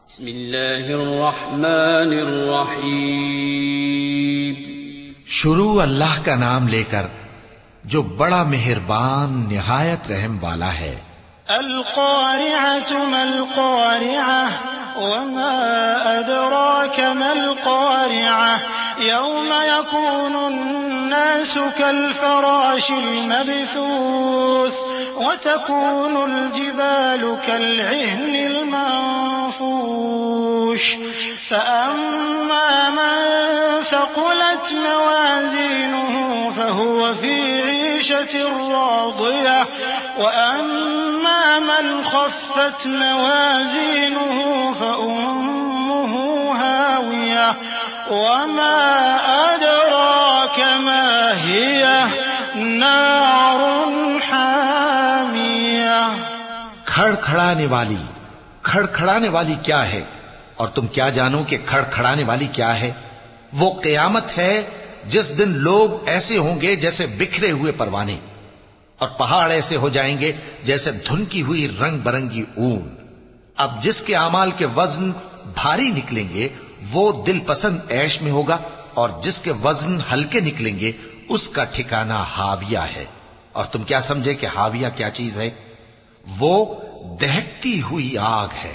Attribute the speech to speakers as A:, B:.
A: بسم اللہ الرحمن الرحیم.
B: شروع اللہ کا نام لے کر جو بڑا مہربان نہایت رحم والا ہے.
C: القارعة ما القارعة وما أدراك ما القارعة يوم يكون الناس كالفراش المبثوث وتكون الجبال كالعهن المنفوش فأما من ثقلت موازينه فهو في عيشة راضية وأما من خفت موازينه فأمه هاوية وما أدراك ما هي نار حامية.
B: کھڑکھڑانے والی کیا ہے اور تم کیا جانو کہ کھڑکھڑانے والی کیا ہے؟ وہ قیامت ہے جس دن لوگ ایسے ہوں گے جیسے بکھرے ہوئے پروانے اور پہاڑ ایسے ہو جائیں گے جیسے دھنکی ہوئی رنگ برنگی اون. اب جس کے اعمال کے وزن بھاری نکلیں گے وہ دل پسند عیش میں ہوگا اور جس کے وزن ہلکے نکلیں گے اس کا ٹھکانہ ہاویہ ہے. اور تم کیا سمجھے کہ ہاویہ کیا چیز ہے؟ وہ دہکتی ہوئی آگ ہے.